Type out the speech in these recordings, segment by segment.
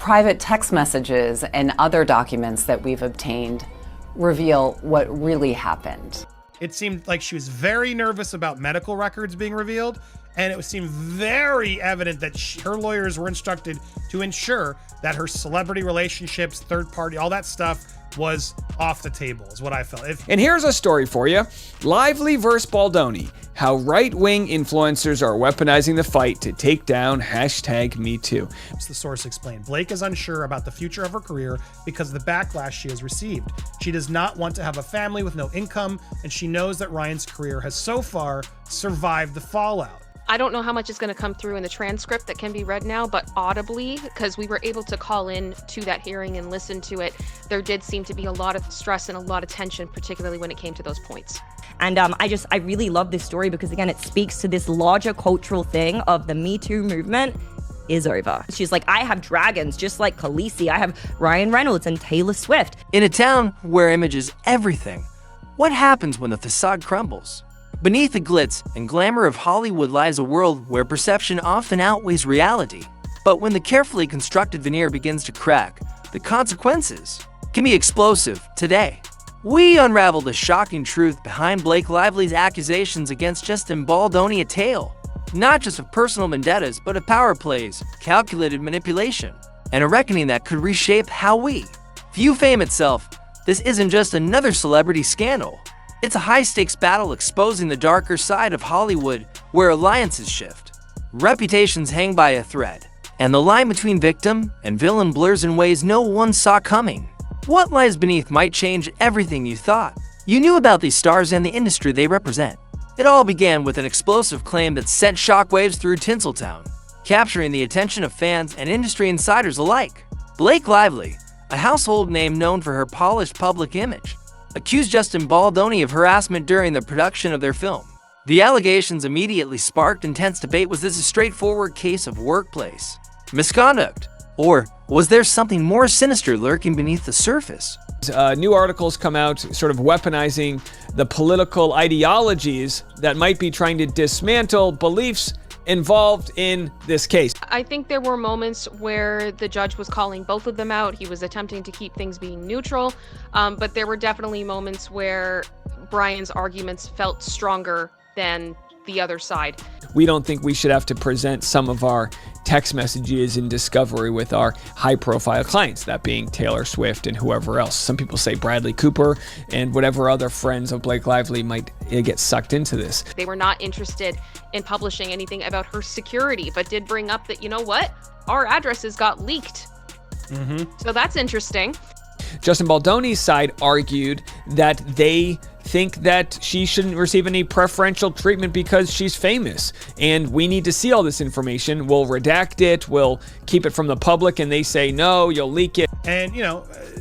Private text messages and other documents that we've obtained reveal what really happened. It seemed like she was very nervous about medical records being revealed, and it seemed very evident that her lawyers were instructed to ensure that her celebrity relationships, third party, all that stuff was off the table, is what I felt. And here's a story for you. Lively vs. Baldoni. How right-wing influencers are weaponizing the fight to take down #MeToo. The source explained, Blake is unsure about the future of her career because of the backlash she has received. She does not want to have a family with no income, and she knows that Ryan's career has so far survived the fallout. I don't know how much is going to come through in the transcript that can be read now, but audibly, because we were able to call in to that hearing and listen to it, there did seem to be a lot of stress and a lot of tension, particularly when it came to those points. And I really love this story because, again, it speaks to this larger cultural thing of the Me Too movement is over. She's like, I have dragons just like Khaleesi. I have Ryan Reynolds and Taylor Swift. In a town where image is everything, what happens when the facade crumbles? Beneath the glitz and glamour of Hollywood lies a world where perception often outweighs reality. But when the carefully constructed veneer begins to crack, the consequences can be explosive. Today, we unravel the shocking truth behind Blake Lively's accusations against Justin Baldoni, a tale not just of personal vendettas, but of power plays, calculated manipulation, and a reckoning that could reshape how we view fame itself. This isn't just another celebrity scandal. It's a high-stakes battle exposing the darker side of Hollywood, where alliances shift, reputations hang by a thread, and the line between victim and villain blurs in ways no one saw coming. What lies beneath might change everything you thought you knew about these stars and the industry they represent. It all began with an explosive claim that sent shockwaves through Tinseltown, capturing the attention of fans and industry insiders alike. Blake Lively, a household name known for her polished public image, accused Justin Baldoni of harassment during the production of their film. The allegations immediately sparked intense debate. Was this a straightforward case of workplace misconduct? Or was there something more sinister lurking beneath the surface? New articles come out sort of weaponizing the political ideologies that might be trying to dismantle beliefs involved in this case. I think there were moments where the judge was calling both of them out. He was attempting to keep things being neutral, but there were definitely moments where Brian's arguments felt stronger than the other side. We don't think we should have to present some of our text messages in discovery with our high-profile clients, that being Taylor Swift and whoever else. Some people say Bradley Cooper and whatever other friends of Blake Lively might get sucked into this. They were not interested in publishing anything about her security, but did bring up that, you know what, our addresses got leaked. So that's interesting. Justin Baldoni's side argued that they think that she shouldn't receive any preferential treatment because she's famous, and we need to see all this information. We'll redact it, we'll keep it from the public, and they say, no, you'll leak it. And,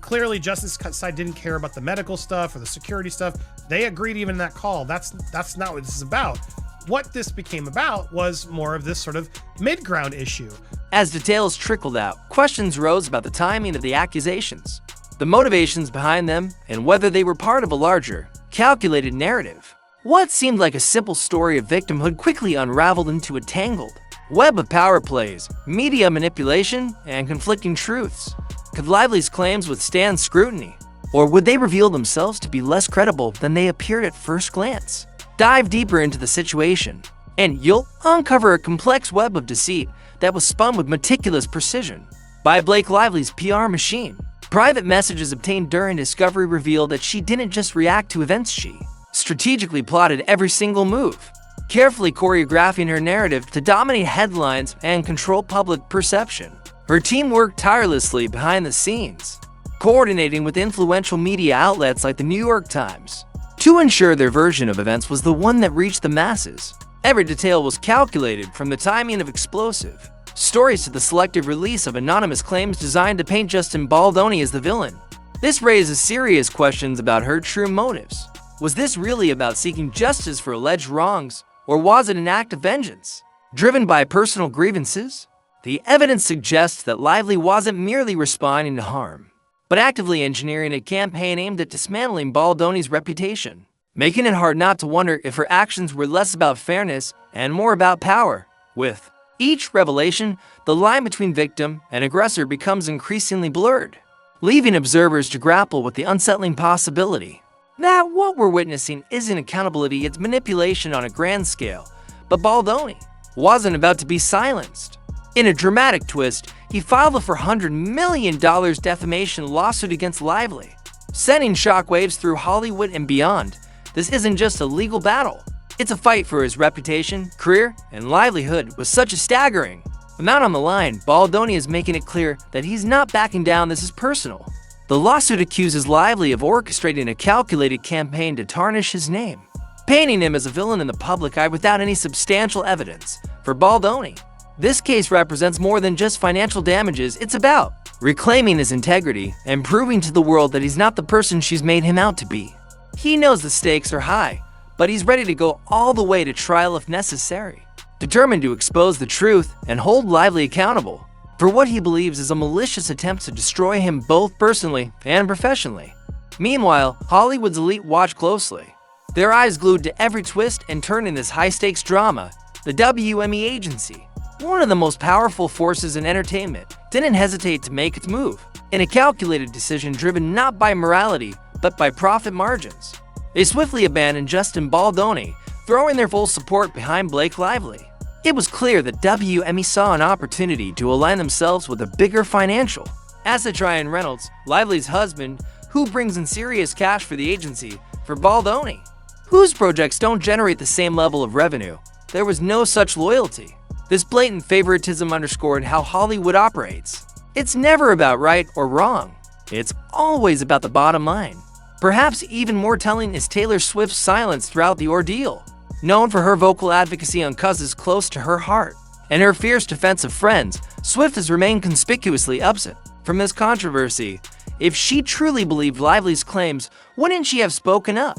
clearly Justin's side didn't care about the medical stuff or the security stuff. They agreed even in that call. That's not what this is about. What this became about was more of this sort of mid-ground issue. As details trickled out, questions rose about the timing of the accusations, the motivations behind them, and whether they were part of a larger, calculated narrative. What seemed like a simple story of victimhood quickly unraveled into a tangled web of power plays, media manipulation, and conflicting truths. Could Lively's claims withstand scrutiny, or would they reveal themselves to be less credible than they appeared at first glance? Dive deeper into the situation, and you'll uncover a complex web of deceit that was spun with meticulous precision by Blake Lively's PR machine. Private messages obtained during discovery revealed that she didn't just react to events, she strategically plotted every single move, carefully choreographing her narrative to dominate headlines and control public perception. Her team worked tirelessly behind the scenes, coordinating with influential media outlets like the New York Times to ensure their version of events was the one that reached the masses. Every detail was calculated, from the timing of explosive stories to the selective release of anonymous claims designed to paint Justin Baldoni as the villain. This raises serious questions about her true motives. Was this really about seeking justice for alleged wrongs, or was it an act of vengeance, driven by personal grievances? The evidence suggests that Lively wasn't merely responding to harm, but actively engineering a campaign aimed at dismantling Baldoni's reputation, making it hard not to wonder if her actions were less about fairness and more about power. With Each revelation, the line between victim and aggressor becomes increasingly blurred, leaving observers to grapple with the unsettling possibility that what we're witnessing isn't accountability, it's manipulation on a grand scale. But Baldoni wasn't about to be silenced. In a dramatic twist, he filed a $400 million defamation lawsuit against Lively, sending shockwaves through Hollywood and beyond. This isn't just a legal battle. It's a fight for his reputation, career, and livelihood with such a staggering amount on the line. Baldoni is making it clear that he's not backing down. This is personal. The lawsuit accuses Lively of orchestrating a calculated campaign to tarnish his name, painting him as a villain in the public eye without any substantial evidence. For Baldoni, this case represents more than just financial damages. It's about reclaiming his integrity and proving to the world that he's not the person she's made him out to be. He knows the stakes are high, but he's ready to go all the way to trial if necessary, determined to expose the truth and hold Lively accountable for what he believes is a malicious attempt to destroy him both personally and professionally. Meanwhile, Hollywood's elite watch closely, their eyes glued to every twist and turn in this high-stakes drama. The WME agency, one of the most powerful forces in entertainment, didn't hesitate to make its move in a calculated decision driven not by morality, but by profit margins. They swiftly abandoned Justin Baldoni, throwing their full support behind Blake Lively. It was clear that WME saw an opportunity to align themselves with a bigger financial asset. Ryan Reynolds, Lively's husband, who brings in serious cash for the agency. For Baldoni, whose projects don't generate the same level of revenue, there was no such loyalty. This blatant favoritism underscored how Hollywood operates. It's never about right or wrong. It's always about the bottom line. Perhaps even more telling is Taylor Swift's silence throughout the ordeal. Known for her vocal advocacy on causes close to her heart and her fierce defense of friends, Swift has remained conspicuously absent from this controversy. If she truly believed Lively's claims, wouldn't she have spoken up?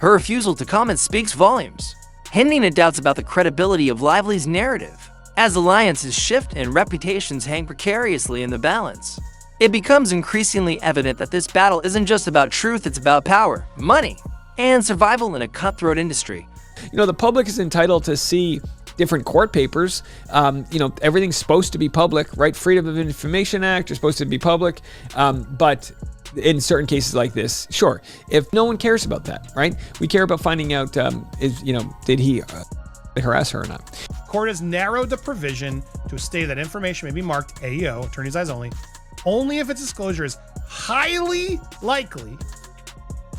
Her refusal to comment speaks volumes, hinting at doubts about the credibility of Lively's narrative. As alliances shift and reputations hang precariously in the balance, it becomes increasingly evident that this battle isn't just about truth, it's about power, money, and survival in a cutthroat industry. You know, the public is entitled to see different court papers. Everything's supposed to be public, right? Freedom of Information Act is supposed to be public. But in certain cases like this, sure, if no one cares about that, right? We care about finding out, did he harass her or not? Court has narrowed the provision to state that information may be marked AEO, attorney's eyes only if its disclosure is highly likely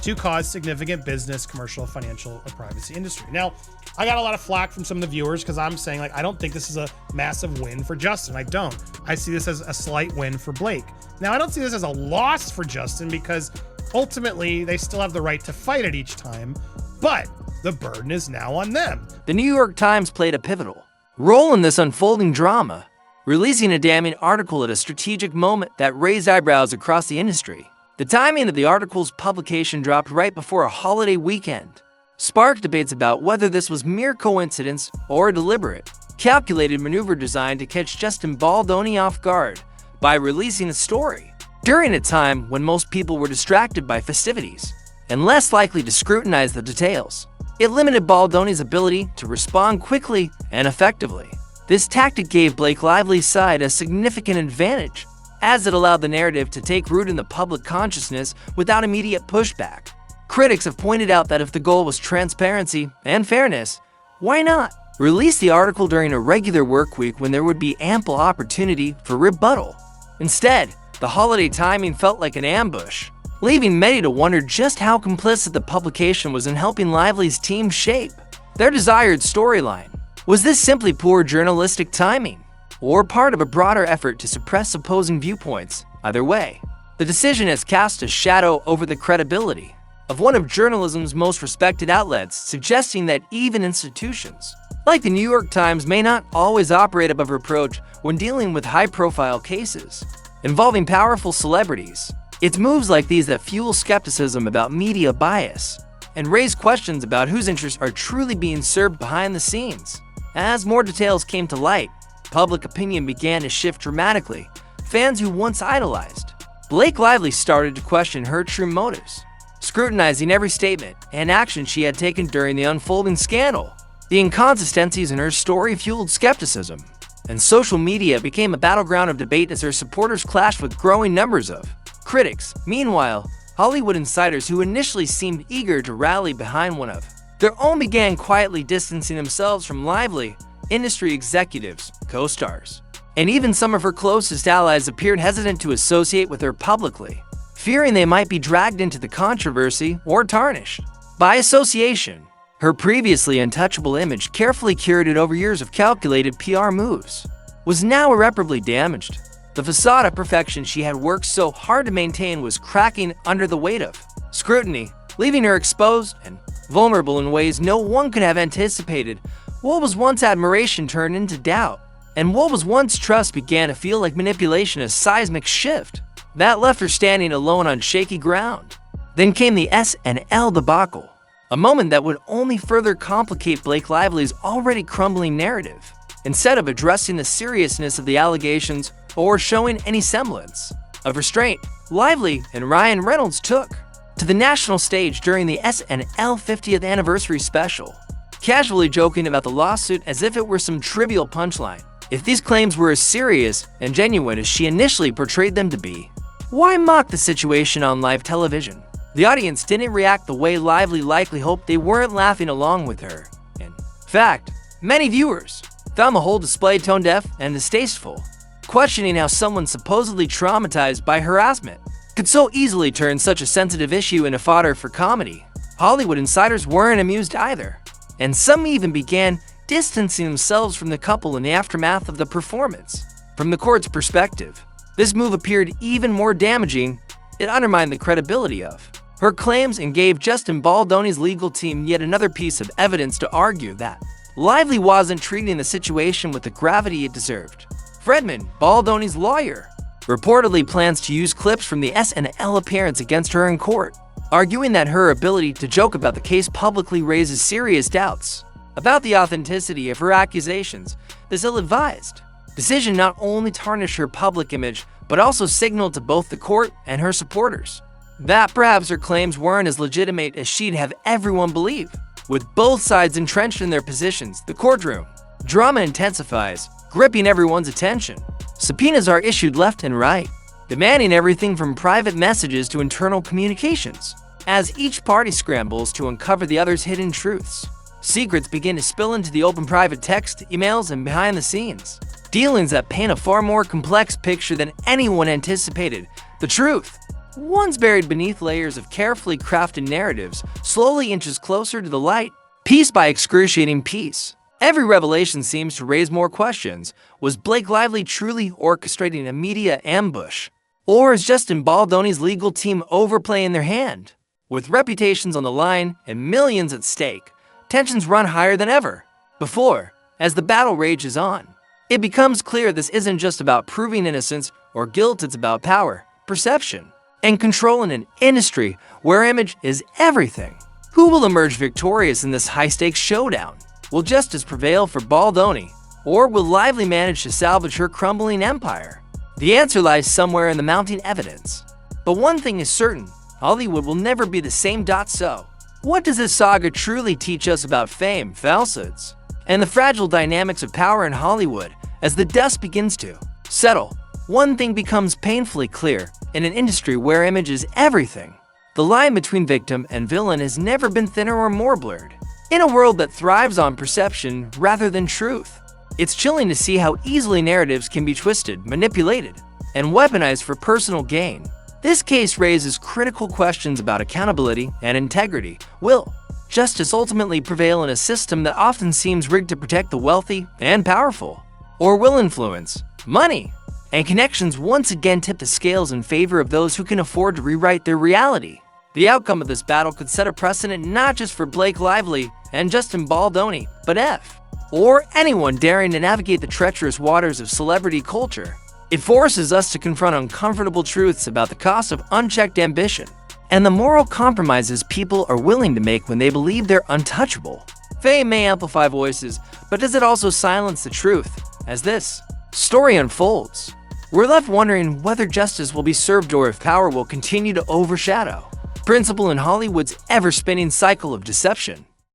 to cause significant business, commercial, financial, or privacy industry. Now, I got a lot of flack from some of the viewers because I'm saying, I don't think this is a massive win for Justin. I don't. I see this as a slight win for Blake. Now, I don't see this as a loss for Justin because ultimately they still have the right to fight it each time, but the burden is now on them. The New York Times played a pivotal role in this unfolding drama, releasing a damning article at a strategic moment that raised eyebrows across the industry. The timing of the article's publication dropped right before a holiday weekend, sparked debates about whether this was mere coincidence or a deliberate, calculated maneuver designed to catch Justin Baldoni off guard by releasing a story during a time when most people were distracted by festivities and less likely to scrutinize the details. It limited Baldoni's ability to respond quickly and effectively. This tactic gave Blake Lively's side a significant advantage, as it allowed the narrative to take root in the public consciousness without immediate pushback. Critics have pointed out that if the goal was transparency and fairness, why not release the article during a regular work week when there would be ample opportunity for rebuttal? Instead, the holiday timing felt like an ambush, leaving many to wonder just how complicit the publication was in helping Lively's team shape their desired storyline. Was this simply poor journalistic timing, or part of a broader effort to suppress opposing viewpoints? Either way, the decision has cast a shadow over the credibility of one of journalism's most respected outlets, suggesting that even institutions like the New York Times may not always operate above reproach when dealing with high-profile cases involving powerful celebrities. It's moves like these that fuel skepticism about media bias and raise questions about whose interests are truly being served behind the scenes. As more details came to light, public opinion began to shift dramatically. Fans who once idolized Blake Lively started to question her true motives, scrutinizing every statement and action she had taken during the unfolding scandal. The inconsistencies in her story fueled skepticism, and social media became a battleground of debate as her supporters clashed with growing numbers of critics. Meanwhile, Hollywood insiders who initially seemed eager to rally behind one of their own began quietly distancing themselves from lively industry executives, co-stars, and even some of her closest allies appeared hesitant to associate with her publicly, fearing they might be dragged into the controversy or tarnished. By association, her previously untouchable image, carefully curated over years of calculated PR moves, was now irreparably damaged. The facade of perfection she had worked so hard to maintain was cracking under the weight of scrutiny, leaving her exposed and vulnerable in ways no one could have anticipated. What was once admiration turned into doubt, and what was once trust began to feel like manipulation, a seismic shift that left her standing alone on shaky ground. Then came the SNL debacle, a moment that would only further complicate Blake Lively's already crumbling narrative. Instead of addressing the seriousness of the allegations or showing any semblance of restraint, Lively and Ryan Reynolds took to the national stage during the SNL 50th anniversary special, casually joking about the lawsuit as if it were some trivial punchline. If these claims were as serious and genuine as she initially portrayed them to be, why mock the situation on live television? The audience didn't react the way Lively likely hoped. They weren't laughing along with her. In fact, many viewers found the whole display tone-deaf and distasteful, questioning how someone supposedly traumatized by harassment could so easily turn such a sensitive issue into fodder for comedy. Hollywood insiders weren't amused either, and some even began distancing themselves from the couple in the aftermath of the performance. From the court's perspective, this move appeared even more damaging. It undermined the credibility of her claims and gave Justin Baldoni's legal team yet another piece of evidence to argue that Lively wasn't treating the situation with the gravity it deserved. Fredman, Baldoni's lawyer, reportedly plans to use clips from the SNL appearance against her in court, arguing that her ability to joke about the case publicly raises serious doubts about the authenticity of her accusations. This ill-advised decision not only tarnished her public image, but also signaled to both the court and her supporters that perhaps her claims weren't as legitimate as she'd have everyone believe. With both sides entrenched in their positions, the courtroom drama intensifies, gripping everyone's attention. Subpoenas are issued left and right, demanding everything from private messages to internal communications. As each party scrambles to uncover the other's hidden truths, secrets begin to spill into the open private text, emails, and behind the scenes dealings that paint a far more complex picture than anyone anticipated. The truth, once buried beneath layers of carefully crafted narratives, slowly inches closer to the light, piece by excruciating piece. Every revelation seems to raise more questions. Was Blake Lively truly orchestrating a media ambush? Or is Justin Baldoni's legal team overplaying their hand? With reputations on the line and millions at stake, tensions run higher than ever before. As the battle rages on, it becomes clear this isn't just about proving innocence or guilt, it's about power, perception, and control in an industry where image is everything. Who will emerge victorious in this high-stakes showdown? Will justice prevail for Baldoni, or will Lively manage to salvage her crumbling empire? The answer lies somewhere in the mounting evidence. But one thing is certain, Hollywood will never be the same. So, what does this saga truly teach us about fame, falsehoods, and the fragile dynamics of power in Hollywood? As the dust begins to settle, one thing becomes painfully clear. In an industry where image is everything, the line between victim and villain has never been thinner or more blurred. In a world that thrives on perception rather than truth, it's chilling to see how easily narratives can be twisted, manipulated, and weaponized for personal gain. This case raises critical questions about accountability and integrity. Will justice ultimately prevail in a system that often seems rigged to protect the wealthy and powerful? Or will influence, money, and connections once again tip the scales in favor of those who can afford to rewrite their reality? The outcome of this battle could set a precedent not just for Blake Lively and Justin Baldoni, but or anyone daring to navigate the treacherous waters of celebrity culture. It forces us to confront uncomfortable truths about the cost of unchecked ambition and the moral compromises people are willing to make when they believe they're untouchable. Fame may amplify voices, but does it also silence the truth? As this story unfolds, we're left wondering whether justice will be served or if power will continue to overshadow principle in Hollywood's ever-spinning cycle of deception.